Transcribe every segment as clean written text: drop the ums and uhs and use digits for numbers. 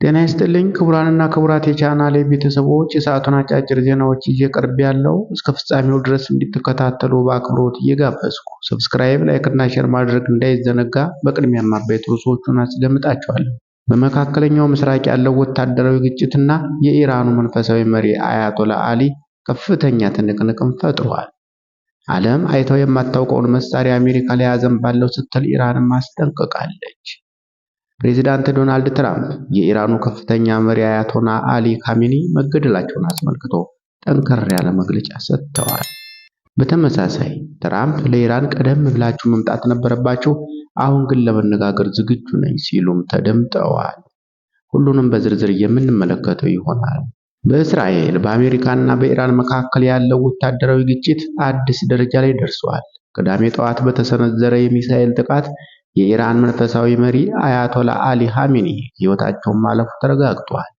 ጤና ይስጥልኝ ክቡራንና ክቡራት የቻናሌ ቤተሰቦች፣ የሰዓቱን አጫጭር ዜናዎች ይዤ ቀርቤያለሁ። እስከ ፍጻሜው ድረስ እንድትከታተሉ በአክብሮት እየጋበዝኩ ሰብስክራይብ፣ ላይክ እና ሼር ማድረግ እንዳይዘነጋ። በቅድሚያ አበይት ርዕሶቹን አስደምጣችኋለሁ። በመካከለኛው ምስራቅ ያለው ወታደራዊ ግጭትና የኢራኑ መንፈሳዊ መሪ አያቶላ አሊ ከፍተኛ ትንቅንቅን ፈጥሯል። ዓለም አይተው የማታውቀውን መሳሪያ አሜሪካ ላይ አዘንባለሁ ስትል ኢራንን ማስጠንቀቃለች። ፕሬዚዳንት ዶናልድ ትራምፕ የኢራኑ ከፍተኛ መሪ አያቶላ አሊ ካሜኒ መገደላቸውን አስመልክቶ ጠንከር ያለ መግለጫ ሰጥተዋል። በተመሳሳይ ትራምፕ ለኢራን ቀደም ብላችሁ መምጣት ነበረባችሁ፣ አሁን ግን ለመነጋገር ዝግጁ ነኝ ሲሉም ተደምጠዋል። ሁሉንም በዝርዝር የምንመለከተው ይሆናል። በእስራኤል በአሜሪካና በኢራን መካከል ያለው ወታደራዊ ግጭት አዲስ ደረጃ ላይ ደርሷል። ቅዳሜ ጠዋት በተሰነዘረ የሚሳኤል ጥቃት የኢራን መንፈሳዊ መሪ አያቶላ አሊ ኻሜኒ ሕይወታቸው ማለፉ ተረጋግጧል።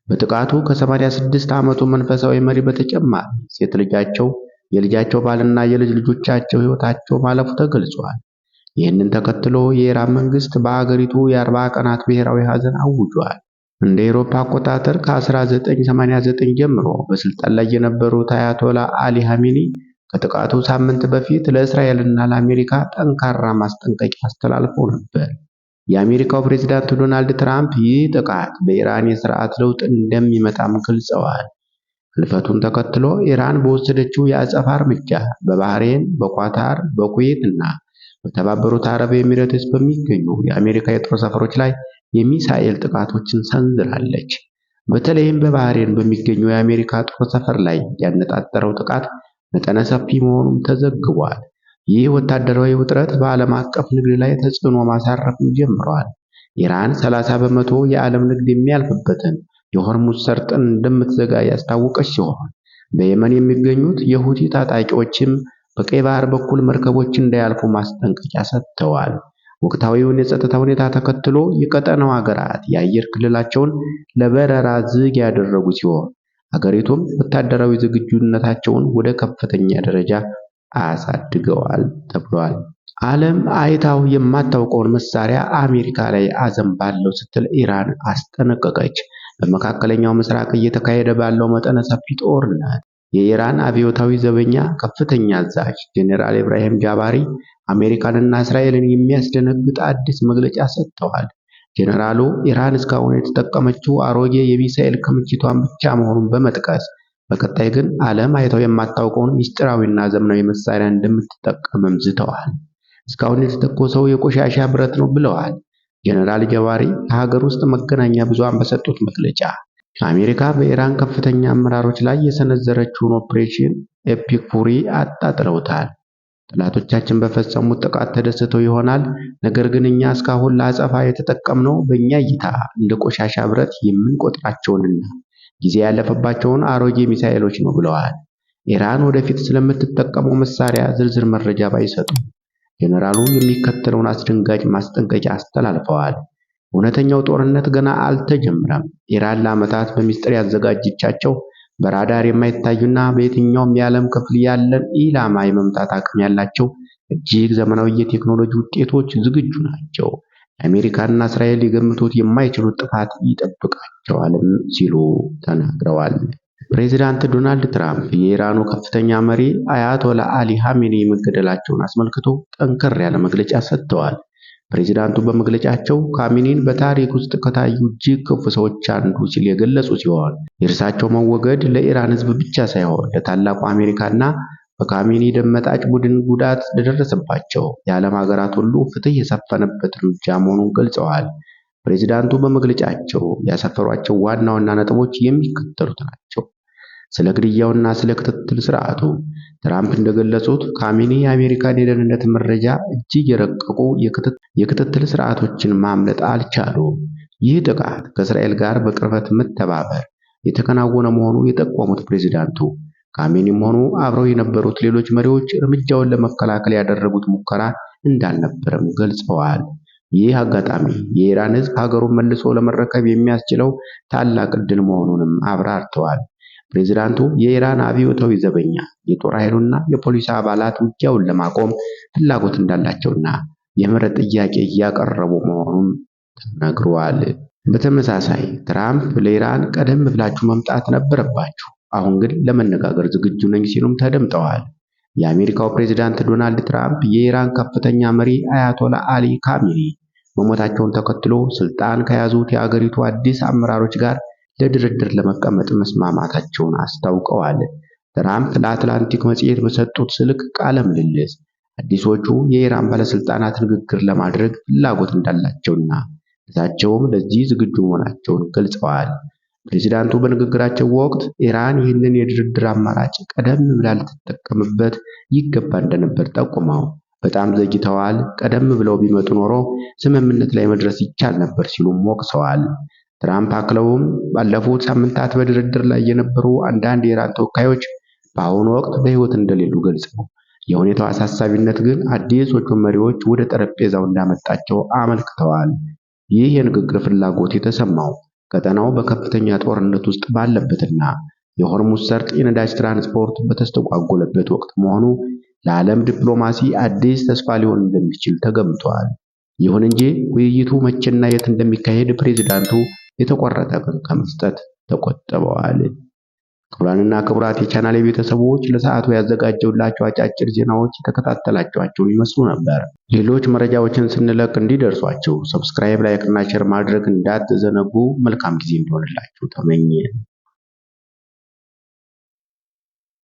በጥቃቱ ከ86 ዓመቱ መንፈሳዊ መሪ በተጨማሪ ሴት ልጃቸው፣ የልጃቸው ባልና የልጅ ልጆቻቸው ሕይወታቸው ማለፉ ተገልጿል። ይህንን ተከትሎ የኢራን መንግስት በአገሪቱ የ40 ቀናት ብሔራዊ ሐዘን አውጇል። እንደ አውሮፓ አቆጣጠር ከ1989 ጀምሮ በስልጣን ላይ የነበሩት አያቶላ አሊ ኻሜኒ ከጥቃቱ ሳምንት በፊት ለእስራኤልና ለአሜሪካ ጠንካራ ማስጠንቀቂያ አስተላልፈው ነበር። የአሜሪካው ፕሬዝዳንት ዶናልድ ትራምፕ ይህ ጥቃት በኢራን የሥርዓት ለውጥ እንደሚመጣም ገልጸዋል። ህልፈቱን ተከትሎ ኢራን በወሰደችው የአጸፋ እርምጃ በባህሬን፣ በኳታር፣ በኩዌት እና በተባበሩት አረብ ኤሚሬትስ በሚገኙ የአሜሪካ የጦር ሰፈሮች ላይ የሚሳኤል ጥቃቶችን ሰንዝራለች። በተለይም በባህሬን በሚገኘው የአሜሪካ ጦር ሰፈር ላይ ያነጣጠረው ጥቃት መጠነ ሰፊ መሆኑን ተዘግቧል። ይህ ወታደራዊ ውጥረት በዓለም አቀፍ ንግድ ላይ ተጽዕኖ ማሳረፍ ጀምሯል። ኢራን 30 በመቶ የዓለም ንግድ የሚያልፍበትን የሆርሙዝ ሰርጥን እንደምትዘጋ ያስታወቀች ሲሆን በየመን የሚገኙት የሁቲ ታጣቂዎችም በቀይ ባህር በኩል መርከቦች እንዳያልፉ ማስጠንቀቂያ ሰጥተዋል። ወቅታዊውን የጸጥታ ሁኔታ ተከትሎ የቀጠናው ሀገራት የአየር ክልላቸውን ለበረራ ዝግ ያደረጉ ሲሆን ሀገሪቱም ወታደራዊ ዝግጁነታቸውን ወደ ከፍተኛ ደረጃ አሳድገዋል ተብሏል። ዓለም አይታው የማታውቀውን መሳሪያ አሜሪካ ላይ አዘንባለሁ ስትል ኢራን አስጠነቀቀች። በመካከለኛው ምስራቅ እየተካሄደ ባለው መጠነ ሰፊ ጦርነት የኢራን አብዮታዊ ዘበኛ ከፍተኛ አዛዥ ጄኔራል ኢብራሂም ጃባሪ አሜሪካንና እስራኤልን የሚያስደነግጥ አዲስ መግለጫ ሰጥተዋል። ጄኔራሉ ኢራን እስካሁን የተጠቀመችው አሮጌ የሚሳኤል ክምችቷን ብቻ መሆኑን በመጥቀስ በቀጣይ ግን ዓለም አይተው የማታውቀውን ሚስጥራዊና ዘመናዊ መሳሪያ እንደምትጠቀምም ዝተዋል። እስካሁን የተተኮሰው የቆሻሻ ብረት ነው ብለዋል። ጄኔራል ጃባሪ ለሀገር ውስጥ መገናኛ ብዙሃን በሰጡት መግለጫ አሜሪካ በኢራን ከፍተኛ አመራሮች ላይ የሰነዘረችውን ኦፕሬሽን ኤፒክ ፉሪ አጣጥለውታል። ጠላቶቻችን በፈጸሙት ጥቃት ተደስተው ይሆናል፣ ነገር ግን እኛ እስካሁን ለአጸፋ የተጠቀምነው በእኛ እይታ እንደ ቆሻሻ ብረት የምንቆጥራቸውንና ጊዜ ያለፈባቸውን አሮጌ ሚሳኤሎች ነው ብለዋል። ኢራን ወደፊት ስለምትጠቀመው መሳሪያ ዝርዝር መረጃ ባይሰጡም ጄኔራሉ የሚከተለውን አስደንጋጭ ማስጠንቀቂያ አስተላልፈዋል። እውነተኛው ጦርነት ገና አልተጀመረም። ኢራን ለዓመታት በሚስጥር ያዘጋጀቻቸው በራዳር የማይታዩና በየትኛውም የዓለም ክፍል ያለን ኢላማ የመምታት አቅም ያላቸው እጅግ ዘመናዊ የቴክኖሎጂ ውጤቶች ዝግጁ ናቸው። አሜሪካና እስራኤል ሊገምቱት የማይችሉት ጥፋት ይጠብቃቸዋልም ሲሉ ተናግረዋል። ፕሬዚዳንት ዶናልድ ትራምፕ የኢራኑ ከፍተኛ መሪ አያቶላ አሊ ኻሜኒ መገደላቸውን አስመልክቶ ጠንከር ያለ መግለጫ ሰጥተዋል። ፕሬዚዳንቱ በመግለጫቸው ካሜኒን በታሪክ ውስጥ ከታዩ እጅግ ክፉ ሰዎች አንዱ ሲል የገለጹ ሲሆን የእርሳቸው መወገድ ለኢራን ሕዝብ ብቻ ሳይሆን ለታላቁ አሜሪካና በካሜኒ ደም መጣጭ ቡድን ጉዳት ለደረሰባቸው የዓለም ሀገራት ሁሉ ፍትህ የሰፈነበት እርምጃ መሆኑን ገልጸዋል። ፕሬዚዳንቱ በመግለጫቸው ያሰፈሯቸው ዋና ዋና ነጥቦች የሚከተሉት ናቸው። ስለ ግድያውና ስለ ክትትል ስርዓቱ ትራምፕ እንደገለጹት ካሜኒ የአሜሪካን የደህንነት መረጃ እጅግ የረቀቁ የክትትል ስርዓቶችን ማምለጥ አልቻሉም። ይህ ጥቃት ከእስራኤል ጋር በቅርበት መተባበር የተከናወነ መሆኑ የጠቆሙት ፕሬዚዳንቱ ካሜኒም ሆኑ አብረው የነበሩት ሌሎች መሪዎች እርምጃውን ለመከላከል ያደረጉት ሙከራ እንዳልነበረም ገልጸዋል። ይህ አጋጣሚ የኢራን ሕዝብ ሀገሩን መልሶ ለመረከብ የሚያስችለው ታላቅ ዕድል መሆኑንም አብራርተዋል። ፕሬዝዳንቱ የኢራን አብዮታዊ ዘበኛ የጦር ኃይሉና የፖሊስ አባላት ውጊያውን ለማቆም ፍላጎት እንዳላቸውና የምህረት ጥያቄ እያቀረቡ መሆኑን ተናግረዋል። በተመሳሳይ ትራምፕ ለኢራን ቀደም ብላችሁ መምጣት ነበረባችሁ፣ አሁን ግን ለመነጋገር ዝግጁ ነኝ ሲሉም ተደምጠዋል። የአሜሪካው ፕሬዝዳንት ዶናልድ ትራምፕ የኢራን ከፍተኛ መሪ አያቶላ አሊ ካሚኒ መሞታቸውን ተከትሎ ስልጣን ከያዙት የአገሪቱ አዲስ አመራሮች ጋር ለድርድር ለመቀመጥ መስማማታቸውን አስታውቀዋል። ትራምፕ ለአትላንቲክ መጽሔት በሰጡት ስልክ ቃለ ምልልስ አዲሶቹ የኢራን ባለስልጣናት ንግግር ለማድረግ ፍላጎት እንዳላቸውና እሳቸውም ለዚህ ዝግጁ መሆናቸውን ገልጸዋል። ፕሬዝዳንቱ በንግግራቸው ወቅት ኢራን ይህንን የድርድር አማራጭ ቀደም ብላ ልትጠቀምበት ይገባ እንደነበር ጠቁመው በጣም ዘግይተዋል፣ ቀደም ብለው ቢመጡ ኖሮ ስምምነት ላይ መድረስ ይቻል ነበር ሲሉም ወቅሰዋል። ትራምፕ አክለውም ባለፉት ሳምንታት በድርድር ላይ የነበሩ አንዳንድ የኢራን ተወካዮች በአሁኑ ወቅት በሕይወት እንደሌሉ ገልጸው የሁኔታው አሳሳቢነት ግን አዲሶቹ መሪዎች ወደ ጠረጴዛው እንዳመጣቸው አመልክተዋል። ይህ የንግግር ፍላጎት የተሰማው ቀጠናው በከፍተኛ ጦርነት ውስጥ ባለበትና የሆርሙዝ ሰርጥ የነዳጅ ትራንስፖርት በተስተጓጎለበት ወቅት መሆኑ ለዓለም ዲፕሎማሲ አዲስ ተስፋ ሊሆን እንደሚችል ተገምቷል። ይሁን እንጂ ውይይቱ መቼና የት እንደሚካሄድ ፕሬዝዳንቱ የተቆረጠ ቀን ከመስጠት ተቆጥበዋል። ክቡራንና ክቡራት የቻናሌ ቤተሰቦች ለሰዓቱ ያዘጋጀውላችሁ አጫጭር ዜናዎች የተከታተላችኋቸውን ይመስሉ ነበር። ሌሎች መረጃዎችን ስንለቅ እንዲደርሷችሁ ሰብስክራይብ፣ ላይክ እና ሼር ማድረግ እንዳትዘነጉ። መልካም ጊዜ እንዲሆንላችሁ ተመኘን።